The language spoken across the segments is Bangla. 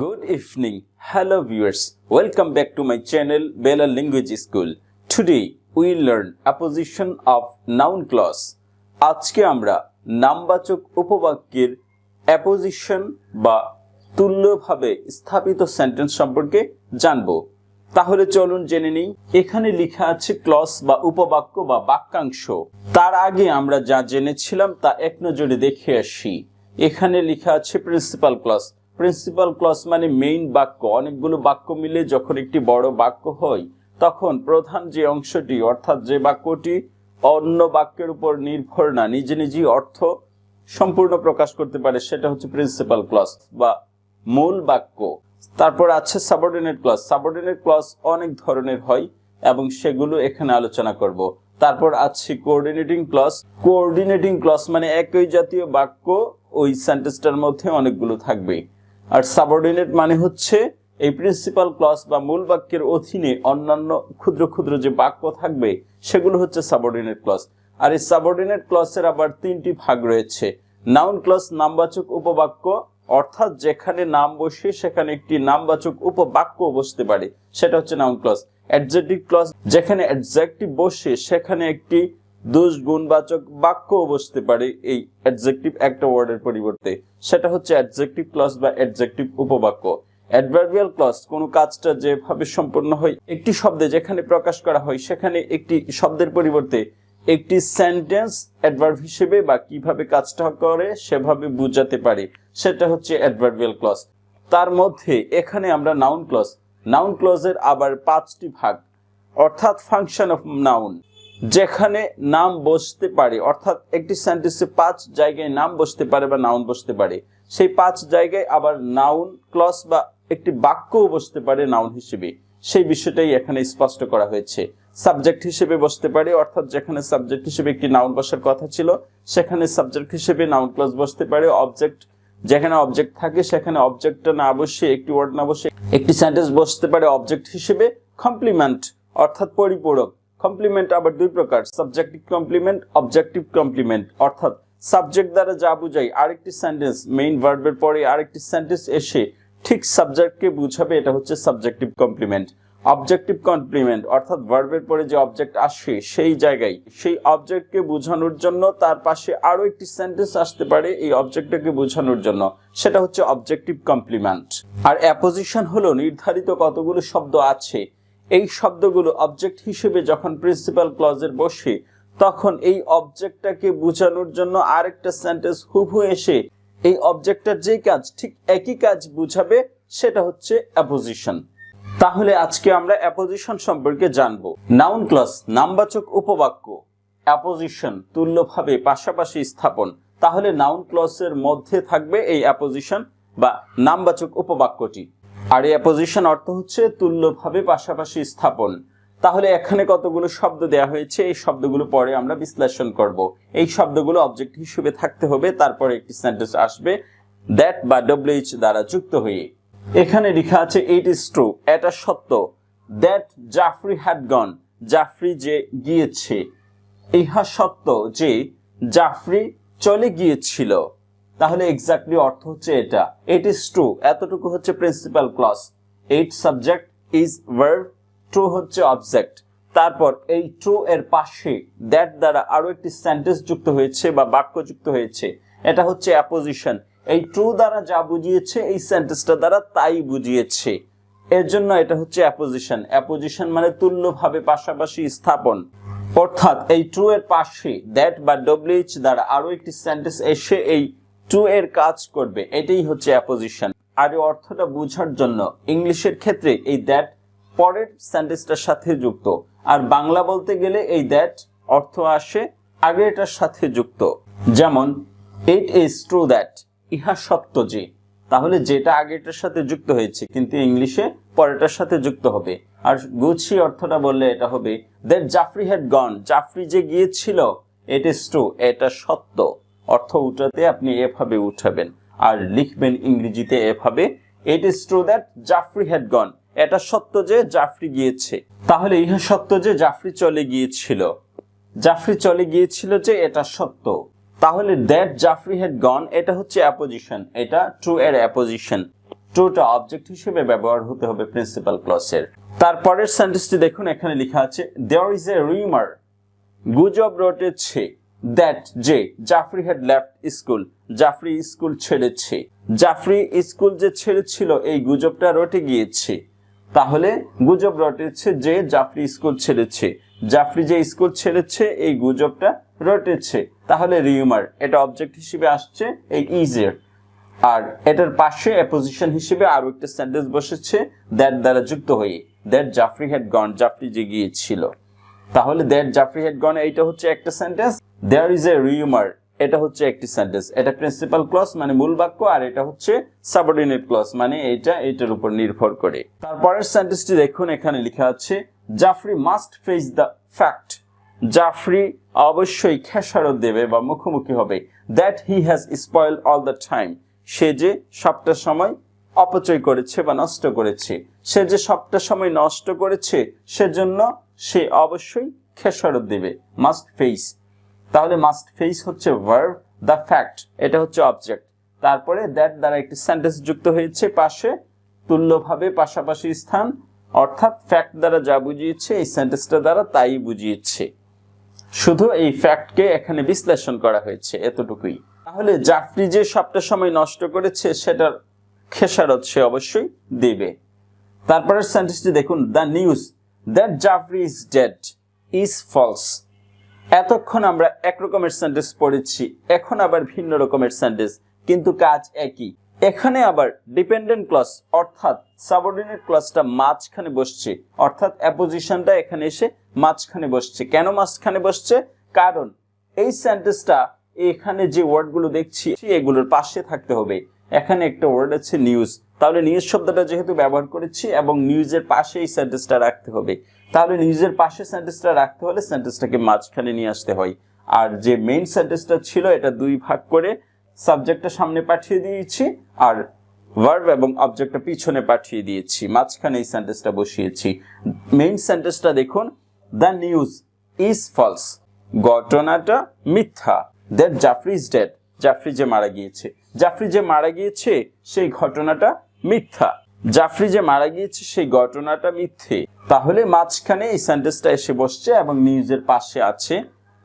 Good evening, hello viewers. Welcome back to my channel Bella Language School. Today we learn apposition of noun clause. আজকে আমরা নামবাচক উপবাক্যের অ্যাপোজিশন বা তুল্যভাবে স্থাপিত সেন্টেন্স সম্পর্কে জানব। তাহলে চলুন জেনে নিই। এখানে লেখা আছে ক্লজ বা উপবাক্য বা বাক্যাংশ। তার আগে আমরা যা জেনেছিলাম তা এক নজরে দেখে আসি। এখানে লেখা আছে প্রিন্সিপাল ক্লজ। প্রিন্সিপাল ক্লজ মানে মেইন বাক্য। অনেকগুলো বাক্য মিলে যখন একটি বড় বাক্য হয় তখন প্রধান যে অংশটি অর্থাৎ যে বাক্যটি অন্য বাক্যের উপর নির্ভর না নিজে নিজেই অর্থ সম্পূর্ণ প্রকাশ করতে পারে সেটা হচ্ছে প্রিন্সিপাল ক্লজ বা মূল বাক্য। তারপর আছে সাবঅর্ডিনেট ক্লজ। সাবঅর্ডিনেট ক্লজ অনেক ধরনের হয় এবং সেগুলো এখানে আলোচনা করব। তারপর আছে কোঅর্ডিনেটিং ক্লজ। কোঅর্ডিনেটিং ক্লজ মানে একই জাতীয় বাক্য ওই সেন্টেন্সটার মধ্যে অনেকগুলো থাকবে। আর সাবঅর্ডিনেট মানে হচ্ছে এই প্রিন্সিপাল ক্লজ বা মূল বাক্যের অধীনে অন্যান্য ক্ষুদ্র ক্ষুদ্র যে বাক্য থাকবে সেগুলো হচ্ছে সাবঅর্ডিনেট ক্লজ। আর এই সাবঅর্ডিনেট ক্লজের আবার তিনটি ভাগ রয়েছে। নাউন ক্লজ নামবাচক উপবাক্য, অর্থাৎ যেখানে নাম বসে সেখানে একটি নামবাচক উপবাক্য বসতে পারে সেটা হচ্ছে নাউন ক্লজ। অ্যাডজেক্টিভ ক্লজ যেখানে অ্যাডজেক্টিভ বসে সেখানে একটি দুষ গুণবাচক বাক্য বসতে পারে এই অ্যাডজেক্টিভ একটা ওয়ার্ডের পরিবর্তে, সেটা হচ্ছে অ্যাডজেক্টিভ ক্লজ বা অ্যাডজেক্টিভ উপবাক্য। অ্যাডভার্বিয়াল ক্লজ কোনো কাজটা যেভাবে সম্পন্ন হয় একটি শব্দে যেখানে প্রকাশ করা হয় সেখানে একটি শব্দের পরিবর্তে একটি সেন্টেন্স অ্যাডভার্ব হিসেবে বা কিভাবে কাজটা করে সেভাবে বোঝাতে পারে সেটা হচ্ছে অ্যাডভার্বিয়াল ক্লজ। তার মধ্যে এখানে আমরা নাউন ক্লজ। নাউন ক্লজের আবার পাঁচটি ভাগ, অর্থাৎ ফাংশন অফ নাউন যেখানে নাম বসতে পারে, অর্থাৎ একটি সেন্টেন্সে 5 জায়গায় নাম বসতে পারে বা নাউন বসতে পারে। সেই 5 জায়গায় আবার নাউন ক্লজ বা একটি বাক্যও বসতে পারে নাউন হিসেবে, সেই বিষয়টাই এখানে স্পষ্ট করা হয়েছে। সাবজেক্ট হিসেবে বসতে পারে, অর্থাৎ যেখানে সাবজেক্ট হিসেবে একটি নাউন বসার কথা ছিল সেখানে সাবজেক্ট হিসেবে নাউন ক্লজ বসতে পারে। অবজেক্ট যেখানে অবজেক্ট থাকে সেখানে অবজেক্টটা না বসে একটি ওয়ার্ড না বসে একটি সেন্টেন্স বসতে পারে অবজেক্ট হিসেবে। কমপ্লিমেন্ট অর্থাৎ পরিপূরক। কমপ্লিমেন্ট আবার দুই প্রকার, সাবজেক্টিভ কমপ্লিমেন্ট, অবজেক্টিভ কমপ্লিমেন্ট। অর্থাৎ সাবজেক্ট দ্বারা যা বোঝায় আরেকটি সেন্টেন্স মেইন ভার্বের পরে আরেকটি সেন্টেন্স এসে ঠিক সাবজেক্টকে বুঝাবে, এটা হচ্ছে সাবজেক্টিভ কমপ্লিমেন্ট। অবজেক্টিভ কমপ্লিমেন্ট অর্থাৎ ভার্বের পরে যে অবজেক্ট আসে সেই জায়গায় সেই অবজেক্টকে বোঝানোর জন্য তার পাশে আরো একটি সেন্টেন্স আসতে পারে এই অবজেক্টটাকে বোঝানোর জন্য, সেটা হচ্ছে অবজেক্টিভ কমপ্লিমেন্ট। আর অ্যাপোজিশন হলো নির্ধারিত কতগুলো শব্দ আছে, এই শব্দগুলো অবজেক্ট হিসেবে যখন প্রিন্সিপাল ক্লজের বসে তখন এই অবজেক্টটাকে বোঝানোর জন্য আরেকটা সেন্টেন্স হুবহু এসে এই অবজেক্টটার যে কাজ ঠিক একই কাজ বুঝাবে সেটা হচ্ছে অ্যাপোজিশন। তাহলে আজকে আমরা অ্যাপোজিশন সম্পর্কে জানবো। নাউন ক্লজ নামবাচক উপবাক্য, অ্যাপোজিশন তুল্যভাবে পাশাপাশি স্থাপন। তাহলে নাউন ক্লজের মধ্যে থাকবে এই অ্যাপোজিশন বা নামবাচক উপবাক্যটি। আর এই অ্যাপোজিশন অর্থ হচ্ছে তুল্যভাবে পাশাপাশি স্থাপন। তাহলে এখানে কতগুলো শব্দ দেয়া হয়েছে, এই শব্দগুলো পরে আমরা বিশ্লেষণ করব। এই শব্দগুলো অবজেক্ট হিসেবে থাকতে হবে, তারপরে একটি সেন্টেন্স আসবে দ্যাট বা ডব্লিউএইচ দ্বারা যুক্ত হয়ে। এখানে লেখা আছে ইট ইজ ট্রু, এটা সত্য। That Jafri had gone, Jafri যে গিয়েছে। ইহা সত্য যে জাফরি চলে গিয়েছিল। তাহলে এক্স্যাক্টলি অর্থ হচ্ছে এটা, ইট ইজ ট্রু এতটুকু হচ্ছে principal clause. It subject, is verb, true হচ্ছে অবজেক্ট। তারপর এই ট্রু এর পাশে দ্যাট দ্বারা আরো একটি সেন্টেন্স যুক্ত হয়েছে বা বাক্য যুক্ত হয়েছে, এটা হচ্ছে অ্যাপোজিশন। এই ট্রু দ্বারা যা বুঝিয়েছে এই সেন্টেন্সটা দ্বারা তাই বুঝিয়েছে, এর জন্য এটা হচ্ছে অ্যাপোজিশন। অ্যাপোজিশন মানে তুল্যভাবে পাশাপাশি স্থাপন, অর্থাৎ এই ট্রু এর পাশে দ্যাট বা ডব্লিউএইচ দ্বারা আরো একটি সেন্টেন্স এসে এই ট্রু এর কাজ করবে, এটাই হচ্ছে অ্যাপোজিশন। আর এই অর্থটা বোঝার জন্য ইংলিশের ক্ষেত্রে এই দ্যাট পরের সেন্টেন্সটার সাথে যুক্ত, আর বাংলা বলতে গেলে এই দ্যাট অর্থ আসে আগেরটার সাথে যুক্ত। যেমন ইট ইজ ট্রু দ্যাট, ইহা সত্য যে। তাহলে যেটা আগেরটার সাথে যুক্ত হয়েছে কিন্তু ইংলিশে পরেরটার সাথে যুক্ত হবে। আর গুছিয়ে অর্থটা বললে এটা হবে that Jafri had gone, Jafri যে গিয়েছিল। ইট ইজ ট্রু, এটা সত্য। অর্থ উঠাতে আপনি এভাবে উঠাবেন আর লিখবেন ইংরেজিতে এভাবে it is true that Jafri had গন, এটা সত্য যে জাফরি গিয়েছে। তাহলে ইহা সত্য যে জাফরি চলে গিয়েছিল, জাফরি চলে গিয়েছিল যে এটা সত্য। তাহলে দ্যাট জাফরি হ্যাড গন এটা হচ্ছে অ্যাপোজিশন, এটা ট্রু এর অ্যাপোজিশন। ট্রুটা অবজেক্ট হিসেবে ব্যবহার হতে হবে প্রিন্সিপাল ক্লজের। তারপরের সেন্টেন্সটি দেখুন, এখানে লেখা আছে দেয়ার ইজ এ রিউমার, গুজব রটেছে, দ্যাট যে Jafri had left school, Jafri school ছেড়েছে। জাফরি স্কুল যে ছেড়েছিল এই গুজবটা রটে গিয়েছে। তাহলে গুজব রটেছে যে জাফরি স্কুল ছেড়েছে, জাফরি যে স্কুল ছেড়েছে এই গুজবটা রটেছে। তাহলে রিউমার এটা অবজেক্ট হিসেবে আসছে এই ইজের, আর এটার পাশে অ্যাপোজিশন হিসেবে আরো একটা সেন্টেন্স বসেছে দ্যাট দ্বারা যুক্ত হয়ে, that Jafri had gone, Jafri যে গিয়েছিল। তাহলে দ্যাট জাফরি হ্যাড গন এইটা হচ্ছে একটা sentence, there is a rumour এটা হচ্ছে একটি সেন্টেন্স। এটা প্রিন্সিপাল ক্লজ মানে মূল বাক্য, আর এটা হচ্ছে সাবঅর্ডিনেট ক্লজ মানে এটার উপর নির্ভর করে। তারপরের সেন্টেন্সটি দেখুন, এখানে লেখা আছে Jafri must face the fact, Jafri অবশ্যই খেসারত দেবে বা মুখোমুখি হবে, that he has spoiled all the time, সে যে সবটা সময় অপচয় করেছে বা নষ্ট করেছে, সে যে সবটা সময় নষ্ট করেছে সেজন্য সে অবশ্যই খেসারত দেবে। মাস্ট ফেস, তাহলে মাস্ট ফেস হচ্ছে ভার্ব, দ্য ফ্যাক্ট এটা হচ্ছে অবজেক্ট। তারপরে দ্যাট দ্বারা একটি সেন্টেন্স যুক্ত হয়েছে পাশে তুল্যভাবে পাশাপাশি স্থান, অর্থাৎ ফ্যাক্ট দ্বারা যা বুঝিয়েছে এই সেন্টেন্সটা দ্বারা তাই বুঝিয়েছে, শুধু এই ফ্যাক্টকে এখানে বিশ্লেষণ করা হয়েছে এতটুকুই। তাহলে জাফরি যে সবটা সময় নষ্ট করেছে সেটার খেসারত সে অবশ্যই দেবে। তারপরের সেন্টেন্সটি দেখুন, the news that Jafri is dead is false. এতক্ষণ আমরা এক রকমের সেন্টেন্স পড়েছি, এখন আবার ভিন্ন রকমের সেন্টেন্স, কিন্তু কাজ একই। এখানে আবার ডিপেন্ডেন্ট ক্লজ অর্থাৎ সাবঅর্ডিনেট ক্লজটা মাঝখানে বসছে, অর্থাৎ অ্যাপোজিশনটা এখানে এসে মাঝখানে বসছে। কেন মাঝখানে বসছে? কারণ এই সেন্টেন্সটা এখানে যে ওয়ার্ডগুলো দেখছি এগুলোর পাশে থাকতে হবে। এখানে একটা ওয়ার্ড আছে নিউজ, তাহলে নিউজ শব্দটা যেহেতু ব্যবহার করেছি এবং নিউজের পাশে এই সেন্টেন্সটা রাখতে হবে, তাহলে নিউজের পাশে সেন্টেন্সটা রাখতে হলে সেন্টেন্সটাকে মাঝখানে নিয়ে আসতে হয়। আর যে মেইন সেন্টেন্সটা ছিল এটা দুই ভাগ করে সাবজেক্টটা সামনে পাঠিয়ে দিয়েছি আর ভার্ব এবং অবজেক্টটা পিছনে পাঠিয়ে দিয়েছি, মাঝখানে এই সেন্টেন্সটা বসিয়েছি। মেইন সেন্টেন্সটা দেখুন, দ্য নিউজ ইজ ফলস, ঘটনাটা মিথ্যা, that Jafri is dead, Jafri যে মারা গিয়েছে, জাফরি যে মারা গিয়েছে সেই ঘটনাটা মিথ্যা, জাফরি যে মারা গিয়েছে সেই ঘটনাটা মিথ্যে। তাহলে মাঝখানে এই সেন্টেন্সটা এসে বসছে এবং নিউজের পাশে আছে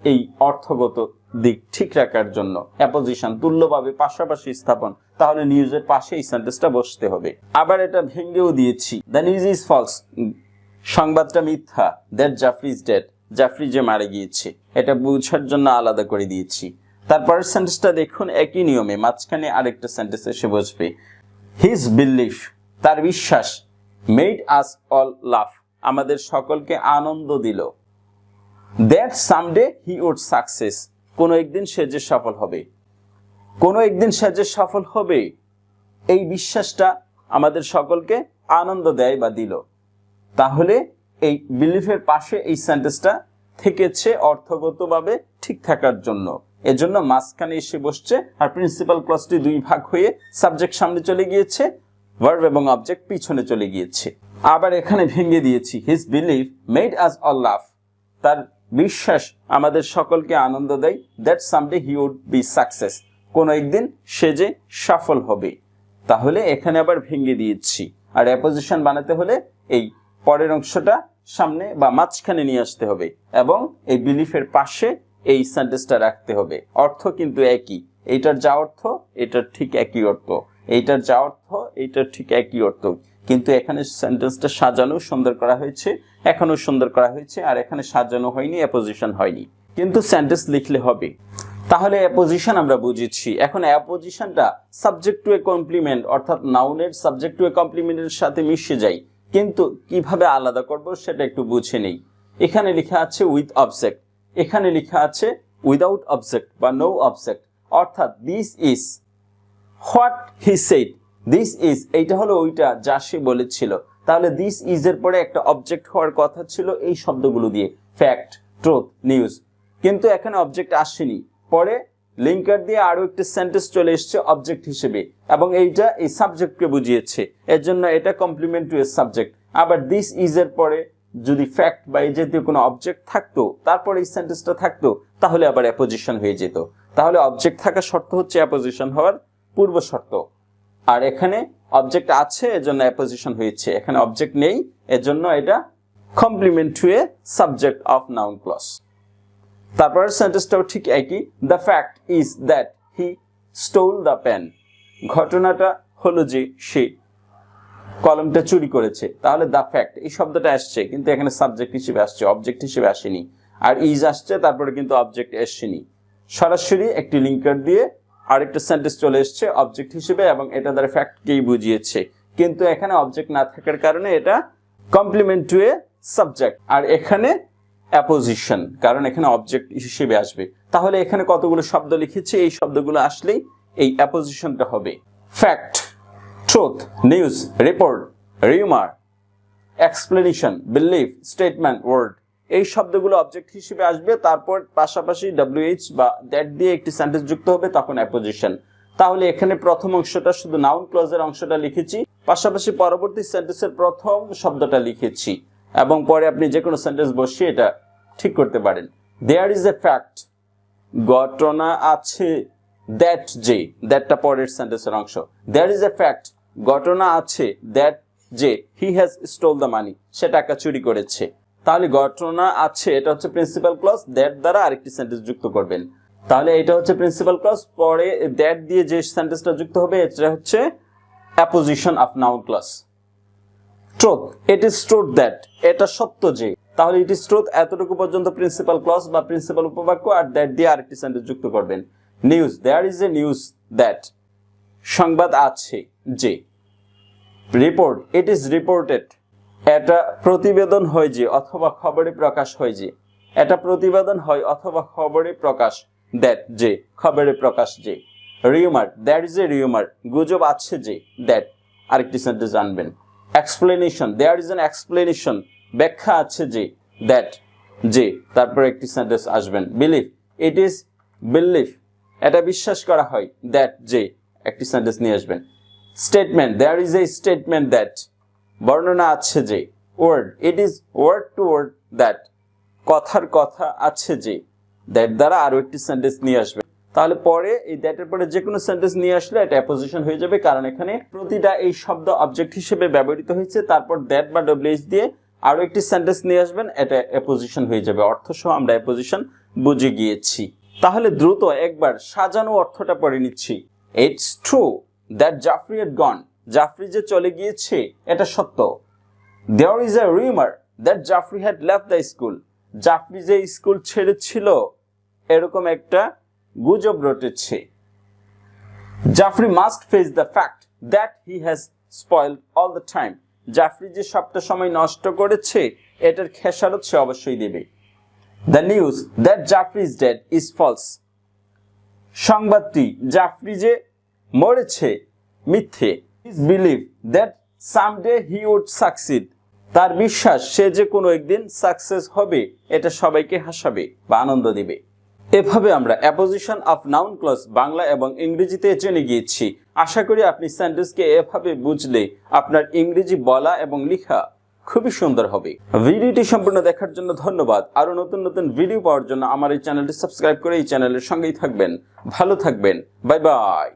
এই অর্থগত দিক ঠিক রাখার জন্য অ্যাপোজিশন তুল্যভাবে পাশাপাশি স্থাপন, তাহলে নিউজের পাশে এই সেন্টেন্সটা বসতে হবে। আবার এটা ভেঙ্গেও দিয়েছি, দ্য নিউজ ইজ ফলস, সংবাদটা মিথ্যা, that Jafri is dead, Jafri যে মারা গিয়েছে, এটা বোঝার জন্য আলাদা করে দিয়েছি। তারপরের সেন্টেন্সটা দেখুন, একই নিয়মে মাঝখানে আরেকটা সেন্টেন্স এসে বসবে, হিজ বিলিফ, তার বিশ্বাস, মেড আস অল লাফ, আমাদের সকলকে আনন্দ দিল, that someday he would success, কোনো একদিন সে যে সফল হবে, কোনো একদিন সে যে সফল হবে, এই বিশ্বাসটা আমাদের সকলকে আনন্দ দেয় বা দিল। তাহলে এই বিলিফের পাশে এই সেন্টেন্সটা থেকেছে অর্থগতভাবে ঠিক থাকার জন্য, এজন্য মাঝখানে এসে বসছে। আর প্রিন্সিপাল ক্লজটি দুই ভাগ হয়ে সাবজেক্ট সামনে চলে গিয়েছে, ভার্ব এবং অবজেক্ট পিছনে চলে গিয়েছে। আবার এখানে ভেঙে দিয়েছি, his belief made us all laugh, তার বিশ্বাস আমাদের সকলকে আনন্দ দেয়, that someday he would be success, কোন একদিন সে যে সফল হবে। তাহলে এখানে আবার ভেঙে দিয়েছি। আর অ্যাপোজিশন বানাতে হলে এই পরের অংশটা সামনে বা মাঝখানে নিয়ে আসতে হবে এবং এই বিলিফের পাশে এই সেন্টেন্সটা রাখতে হবে। অর্থ কিন্তু একই, এইটার যা অর্থ এটার ঠিক একই অর্থ, এইটার যা অর্থ এইটার ঠিক একই অর্থ, কিন্তু এখানে সেন্টেন্সটা সাজানো সুন্দর করা হয়েছে, এখনো সুন্দর করা হয়েছে, আর এখানে সাজানো হয়নি, অ্যাপোজিশন হয়নি, কিন্তু সেন্টেন্স লিখলে হবে। তাহলে অ্যাপোজিশন আমরা বুঝেছি। এখন অ্যাপোজিশনটা সাবজেক্ট টু এ কমপ্লিমেন্ট অর্থাৎ নাউনের সাবজেক্ট টু এ কমপ্লিমেন্টের সাথে মিশে যায়, কিন্তু কিভাবে আলাদা করব সেটা একটু বুঝে নেই। এখানে লেখা আছে উইথ অবজেক্ট, এখানে লেখা আছে উইদাউট অবজেক্ট বা নো অবজেক্ট, অর্থাৎ this is what he said, this is এইটা হলো ওইটা যা সে বলেছিল। তাহলে দিস ইজ এর পরে একটা অবজেক্ট হওয়ার কথা ছিল এই শব্দগুলো দিয়ে, ফ্যাক্ট, ট্রুথ, নিউজ, কিন্তু এখানে অবজেক্ট আসেনি, পরে লিঙ্কার দিয়ে আরো একটা সেন্টেন্স চলে এসেছে অবজেক্ট হিসেবে এবং এইটা এই সাবজেক্টকে বুঝিয়েছে, এর জন্য এটা কমপ্লিমেন্ট টু এ সাবজেক্ট। আবার দিস ইজ এর পরে যদি ফ্যাক্ট বা এই জাতীয় কোনো অবজেক্ট থাকতো তারপরে এই সেন্টেন্সটা থাকতো তাহলে আবার অ্যাপোজিশন হয়ে যেত। তাহলে অবজেক্ট থাকা শর্ত হচ্ছে অ্যাপোজিশন হওয়ার পূর্ব শর্ত। আর এখানে অবজেক্ট আছে এজন্য অ্যাপোজিশন হয়েছে, এখানে অবজেক্ট নেই এজন্য এটা complement to a subject of noun clause. তারপর সেন্টেন্সটাও ঠিক একই, the fact is that he stole the pen. ঘটনাটা হলো যে সে কলমটা চুরি করেছে। তাহলে দ্য ফ্যাক্ট এই শব্দটা আসছে কিন্তু এখানে সাবজেক্ট হিসেবে আসছে, অবজেক্ট হিসেবে আসেনি। আর ইজ আসছে তারপরে কিন্তু অবজেক্ট আসেনি, সরাসরি একটি লিঙ্কার দিয়ে আরেকটা সেন্টেন্স চলে এসছে অবজেক্ট হিসেবে এবং এটা দ্বারা ফ্যাক্টকেই বুঝিয়েছে। কিন্তু এখানে অবজেক্ট না থাকার কারণে এটা কমপ্লিমেন্ট টু এ সাবজেক্ট, আর এখানে অ্যাপোজিশন কারণ এখানে অবজেক্ট হিসেবে আসবে। তাহলে এখানে কতগুলো শব্দ লিখেছি, এই শব্দগুলো আসলেই এই অ্যাপোজিশনটা হবে। Fact, truth, news, report, rumour, explanation, believe, statement, word, এই শব্দগুলো অবজেক্ট হিসেবে আসবে। তারপর পাশাপাশি WH বা দ্যাট দিয়ে একটি সেন্টেন্স যুক্ত হবে, তখন অ্যাপোজিশন। তাহলে এখানে প্রথম অংশটা শুধু নাউন ক্লজের অংশটা লিখেছি, পাশাপাশি পরবর্তী সেন্টেন্সের প্রথম শব্দটা লিখেছি এবং পরে আপনি যে কোনো সেন্টেন্স বসিয়ে এটা ঠিক করতে পারেন। দেয়ার ইজ এ ফ্যাক্ট, ঘটনা আছে, দ্যাট যে, দ্যাটটা পরের সেন্টেন্সের অংশ। দেয়ার ইজ এ ফ্যাক্ট, ঘটনা আছে, দ্যাট যে he has stole the money, সে টাকা চুরি করেছে। তাহলে ঘটনা আছে এটা হচ্ছে প্রিন্সিপাল ক্লজ, দ্যাট দ্বারা আরেকটি সেন্টেন্স যুক্ত করবেন। তাহলে এটা হচ্ছে প্রিন্সিপাল ক্লজ, পরে দ্যাট দিয়ে যে সেন্টেন্সটা যুক্ত হবে এটা হচ্ছে apposition of noun clause. Truth, it is truth that, এটা সত্য যে। তাহলে ইট ইজ ট্রুথ এতটুকু পর্যন্ত প্রিন্সিপাল ক্লজ বা প্রিন্সিপাল উপবাক্য, আর দ্যাট দিয়ে আরেকটি সেন্টেন্স যুক্ত করবেন। News, there is a news that, সংবাদ আছে যে। রিপোর্ট, ইট ইজ রিপোর্টেড, এটা প্রতিবেদন হয় যে অথবা খবরে প্রকাশ হয় যে, এটা প্রতিবেদন হয় অথবা খবরে প্রকাশ, দ্যাট যে, খবরে প্রকাশ যে। Rumour, that is a rumour, গুজব আছে যে, দ্যাট আরেকটি সেন্টেন্স আনবেন। Explanation, there is an explanation, ব্যাখ্যা আছে যে, দ্যাট যে, তারপর একটি সেন্টেন্স আসবেন। বিলিভ, ইট ইজ বিলিভ, এটা বিশ্বাস করা হয়, দ্যাট যে, একটি সেন্টেন্স নিয়ে আসবেন। Statement, there is a statement that, বর্ণনা আছে যে। Word, it is word to word that, কথার কথা আছে যে, দ্যাট দ্বারা আরো একটি সেন্টেন্স নিয়ে আসবে। তাহলে পরে এই দ্যাটের পরে যে কোনো সেন্টেন্স নিয়ে আসলে এটা অ্যাপোজিশন হয়ে যাবে, কারণ এখানে প্রতিটা এই শব্দ অবজেক্ট হিসেবে ব্যবহৃত হয়েছে। তারপর দ্যাট বা WH দিয়ে আরো একটি সেন্টেন্স নিয়ে আসবেন, এটা অ্যাপোজিশন হয়ে যাবে। অর্থ সহ আমরা অ্যাপোজিশন বুঝে গিয়েছি। তাহলে দ্রুত একবার সাজানো অর্থটা পড়ে নিচ্ছি। It's true that Jafri had gone, Jafri যে চলে গিয়েছে এটা সত্য। There is a rumour that Jafri had left the school, Jafri যে স্কুল ছেড়েছিল এরকম একটা গুজব রটেছে। Jafri must face the fact that he has spoiled all the time, Jafri যে সবটা সময় নষ্ট করেছে এটার খেসারত সে অবশ্যই দেবে। The news that Jafri is dead is false, সংবাদটি জাফরি যে মরেছে মিথ্যে। His believe that someday he would succeed, তার বিশ্বাস সে যে কোনো একদিন সাকসেস হবে, এটা সবাইকে হাসাবে বা আনন্দ দিবে। এভাবে আমরা apposition of noun clause Bangla এবং ইংরেজিতে জেনে গিয়েছি। আশা করি আপনি সেন্টেন্সকে এভাবে বুঝলে আপনার ইংরেজি বলা এবং লেখা খুবই সুন্দর হবে। ভিডিওটি সম্পূর্ণ দেখার জন্য ধন্যবাদ। আরো নতুন নতুন ভিডিও পাওয়ার জন্য আমার এই চ্যানেলটি সাবস্ক্রাইব করে এই চ্যানেলের সঙ্গেই থাকবেন। ভালো থাকবেন, বাই বাই।